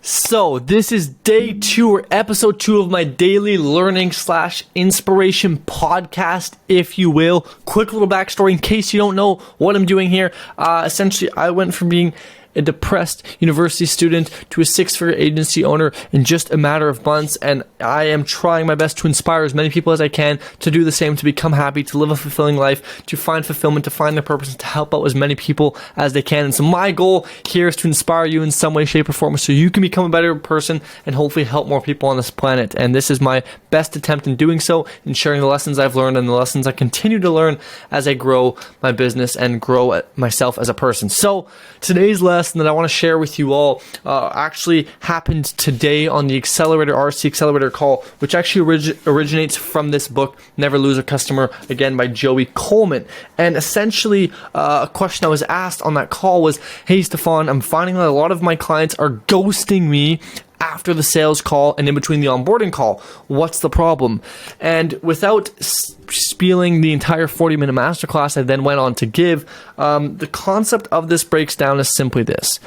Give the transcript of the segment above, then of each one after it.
So this is day 2 or episode 2 of my daily learning / inspiration podcast, if you will. Quick little backstory in case you don't know what I'm doing here. Essentially, I went from being a depressed university student to a 6-figure agency owner in just a matter of months, and I am trying my best to inspire as many people as I can to do the same, to become happy, to live a fulfilling life, to find fulfillment, to find their purpose, and to help out as many people as they can. And so my goal here is to inspire you in some way, shape, or form so you can become a better person and hopefully help more people on this planet. And this is my best attempt in doing so, in sharing the lessons I've learned and the lessons I continue to learn as I grow my business and grow myself as a person. So today's lesson that I want to share with you all actually happened today on the RC Accelerator call, which actually originates from this book, Never Lose a Customer, again by Joey Coleman. And essentially, a question I was asked on that call was, hey Stefan, I'm finding that a lot of my clients are ghosting me after the sales call and in between the onboarding call. What's the problem? And without spieling the entire 40-minute masterclass I then went on to give, the concept of this breaks down as simply this.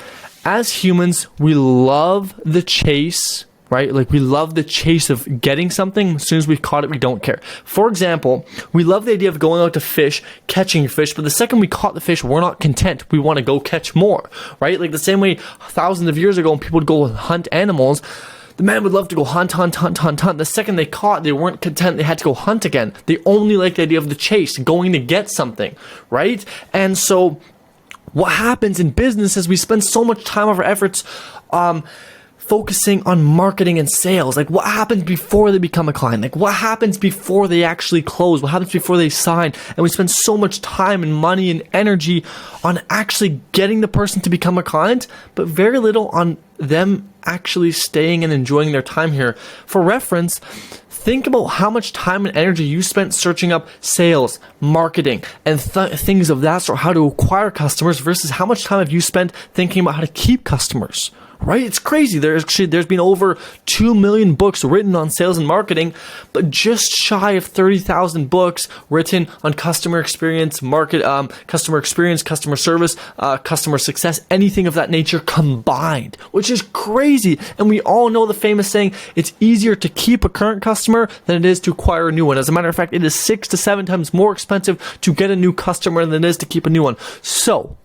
As humans, we love the chase, right? Like, we love the chase of getting something. As soon as we've caught it, we don't care. For example, we love the idea of going out to fish, catching fish, but the second we caught the fish, we're not content. We want to go catch more, right? Like the same way thousands of years ago when people would go hunt animals, the man would love to go hunt. The second they caught, they weren't content. They had to go hunt again. They only liked the idea of the chase, going to get something, right? And so what happens in business is we spend so much time of our efforts focusing on marketing and sales. Like, what happens before they become a client? Like, what happens before they actually close? What happens before they sign? And we spend so much time and money and energy on actually getting the person to become a client, but very little on them actually staying and enjoying their time here. For reference, think about how much time and energy you spent searching up sales, marketing, and things of that sort, how to acquire customers, versus how much time have you spent thinking about how to keep customers. Right? It's crazy. There's been over 2 million books written on sales and marketing, but just shy of 30,000 books written on customer experience, customer service, customer success, anything of that nature combined, which is crazy. And we all know the famous saying, it's easier to keep a current customer than it is to acquire a new one. As a matter of fact, it is 6 to 7 times more expensive to get a new customer than it is to keep a new one. So,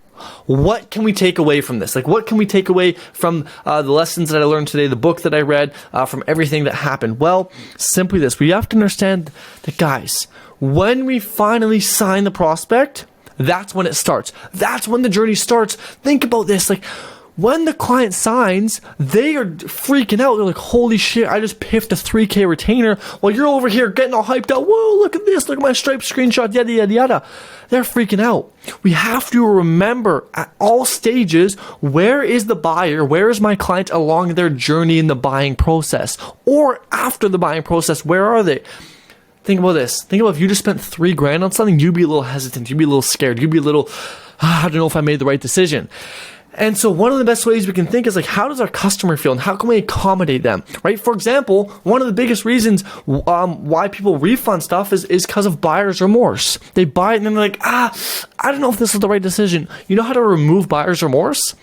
what can we take away from this? Like, what can we take away from the lessons that I learned today, the book that I read, from everything that happened? Well, simply this. We have to understand that, guys, when we finally sign the prospect, that's when it starts. That's when the journey starts. Think about this. Like, when the client signs, they are freaking out. They're like, holy shit, I just piffed a 3K retainer while you're over here getting all hyped out. Whoa, look at this. Look at my Stripe screenshot, yada, yada, yada. They're freaking out. We have to remember at all stages, where is the buyer? Where is my client along their journey in the buying process? Or after the buying process, where are they? Think about this. Think about if you just spent $3,000 on something, you'd be a little hesitant. You'd be a little scared. You'd be a little, I don't know if I made the right decision. And so one of the best ways we can think is like, how does our customer feel and how can we accommodate them, right? For example, one of the biggest reasons why people refund stuff is because of buyer's remorse. They buy it and then they're like, I don't know if this is the right decision. You know how to remove buyer's remorse?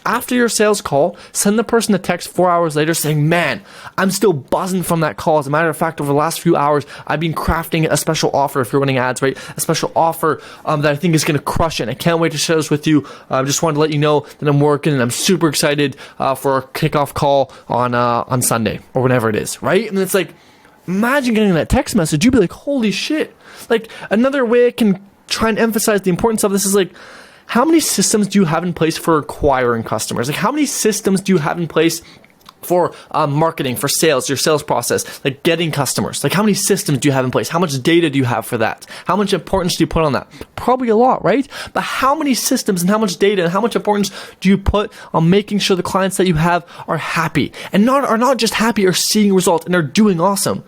After your sales call, send the person a text 4 hours later saying, man, I'm still buzzing from that call. As a matter of fact, over the last few hours, I've been crafting a special offer, if you're running ads, right? A special offer that I think is going to crush it. And I can't wait to share this with you. I just wanted to let you know that I'm working and I'm super excited for our kickoff call on Sunday or whenever it is, right? And it's like, imagine getting that text message. You'd be like, holy shit. Like, another way I can try and emphasize the importance of this is like, how many systems do you have in place for acquiring customers? Like, how many systems do you have in place for marketing, for sales, your sales process, like getting customers? Like, how many systems do you have in place? How much data do you have for that? How much importance do you put on that? Probably a lot, right? But how many systems and how much data and how much importance do you put on making sure the clients that you have are happy and are not just happy, are seeing results and are doing awesome?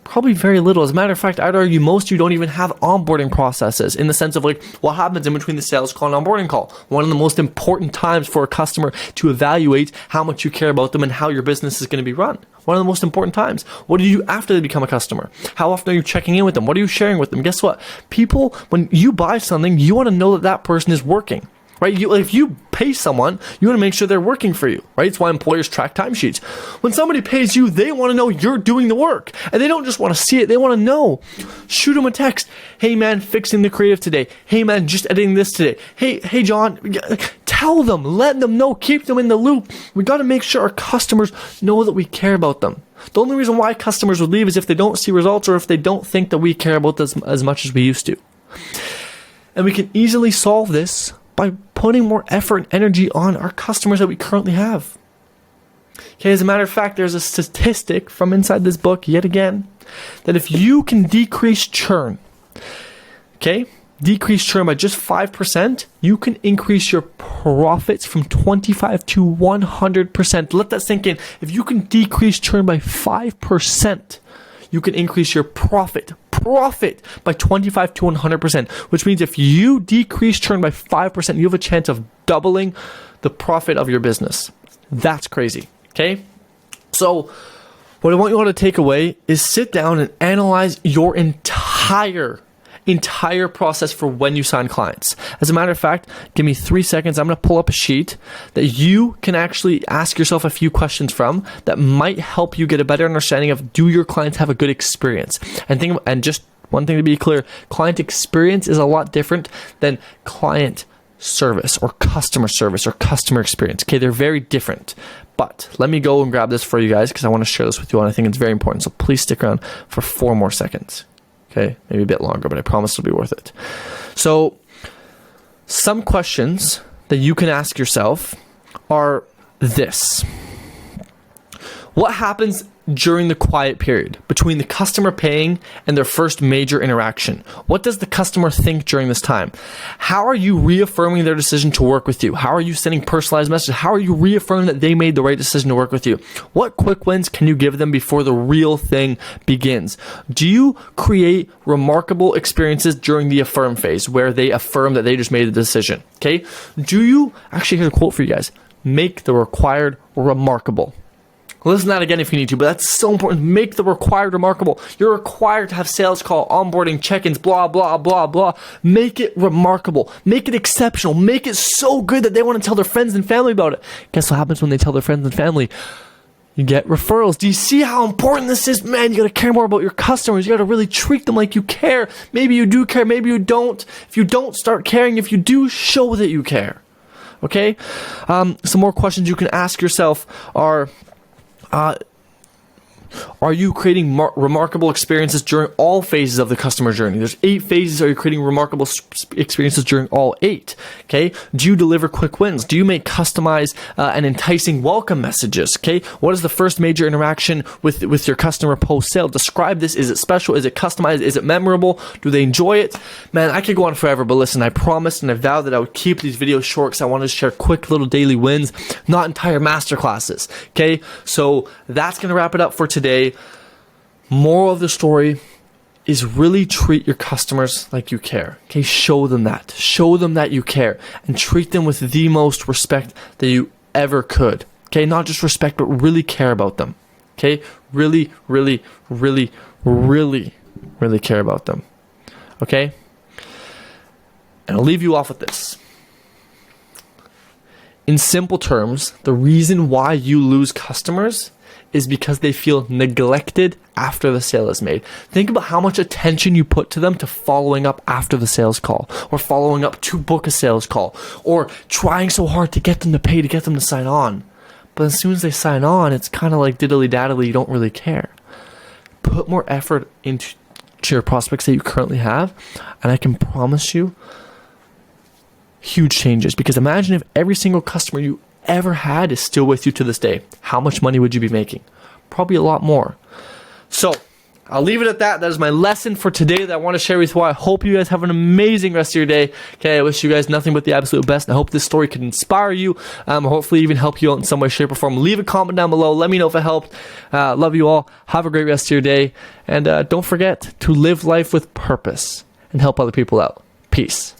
Probably very little. As a matter of fact, I'd argue most of you don't even have onboarding processes, in the sense of like what happens in between the sales call and onboarding call. One of the most important times for a customer to evaluate how much you care about them and how your business is going to be run. One of the most important times. What do you do after they become a customer? How often are you checking in with them? What are you sharing with them? Guess what? People, when you buy something, you want to know that that person is working. right? If you pay someone, you want to make sure they're working for you, right? It's why employers track timesheets. When somebody pays you, they want to know you're doing the work, and they don't just want to see it. They want to know. Shoot them a text. Hey man, fixing the creative today. Hey man, just editing this today. Hey John, tell them, let them know, keep them in the loop. We got to make sure our customers know that we care about them. The only reason why customers would leave is if they don't see results or if they don't think that we care about this as much as we used to. And we can easily solve this by putting more effort and energy on our customers that we currently have. Okay, as a matter of fact, there's a statistic from inside this book, yet again, that if you can decrease churn, decrease churn by just 5%, you can increase your profits from 25 to 100%. Let that sink in. If you can decrease churn by 5%, you can increase your profit by 25 to 100%, which means if you decrease churn by 5%, you have a chance of doubling the profit of your business. That's crazy, okay? So what I want you all to take away is sit down and analyze your entire process for when you sign clients. As a matter of fact, give me 3 seconds. I'm going to pull up a sheet that you can actually ask yourself a few questions from that might help you get a better understanding of, do your clients have a good experience? And just one thing to be clear, client experience is a lot different than client service or customer experience. Okay, they're very different. But let me go and grab this for you guys because I want to share this with you all and I think it's very important. So please stick around for 4 more seconds. Okay, maybe a bit longer, but I promise it'll be worth it. So some questions that you can ask yourself are this. What happens during the quiet period between the customer paying and their first major interaction? What does the customer think during this time? How are you reaffirming their decision to work with you? How are you sending personalized messages? How are you reaffirming that they made the right decision to work with you? What quick wins can you give them before the real thing begins? Do you create remarkable experiences during the affirm phase where they affirm that they just made a decision? Okay. Do you actually, here's a quote for you guys. Make the required remarkable. Listen to that again if you need to, but that's so important. Make the required remarkable. You're required to have sales call, onboarding, check-ins, blah, blah, blah, blah. Make it remarkable. Make it exceptional. Make it so good that they want to tell their friends and family about it. Guess what happens when they tell their friends and family? You get referrals. Do you see how important this is? Man, you got to care more about your customers. You got to really treat them like you care. Maybe you do care. Maybe you don't. If you don't, start caring. If you do, show that you care. Okay? Some more questions you can ask yourself are you creating remarkable experiences during all phases of the customer journey? There's 8 phases. Are you creating remarkable experiences during all 8? Okay. Do you deliver quick wins? Do you make customized and enticing welcome messages? Okay. What is the first major interaction with your customer post sale? Describe this. Is it special? Is it customized? Is it memorable? Do they enjoy it? Man, I could go on forever, but listen, I promised and I vowed that I would keep these videos short because I wanted to share quick little daily wins, not entire masterclasses. Okay. So that's going to wrap it up for today. Moral of the story is really treat your customers like you care. Okay, show them that you care and treat them with the most respect that you ever could. Okay, not just respect, but really care about them. Okay, really, really, really, really, really care about them. Okay, and I'll leave you off with this. In simple terms, the reason why you lose customers is because they feel neglected after the sale is made. Think about how much attention you put to them to following up after the sales call, or following up to book a sales call, or trying so hard to get them to pay, to get them to sign on. But as soon as they sign on, it's kind of like diddly-daddly, you don't really care. Put more effort into your prospects that you currently have, and I can promise you huge changes. Because imagine if every single customer you ever had is still with you to this day. How much money would you be making? Probably a lot more. So I'll leave it at that. That is my lesson for today that I want to share with you. I hope you guys have an amazing rest of your day. Okay, I wish you guys nothing but the absolute best. And I hope this story can inspire you. Hopefully even help you out in some way, shape, or form. Leave a comment down below. Let me know if it helped. Love you all. Have a great rest of your day. And don't forget to live life with purpose and help other people out. Peace.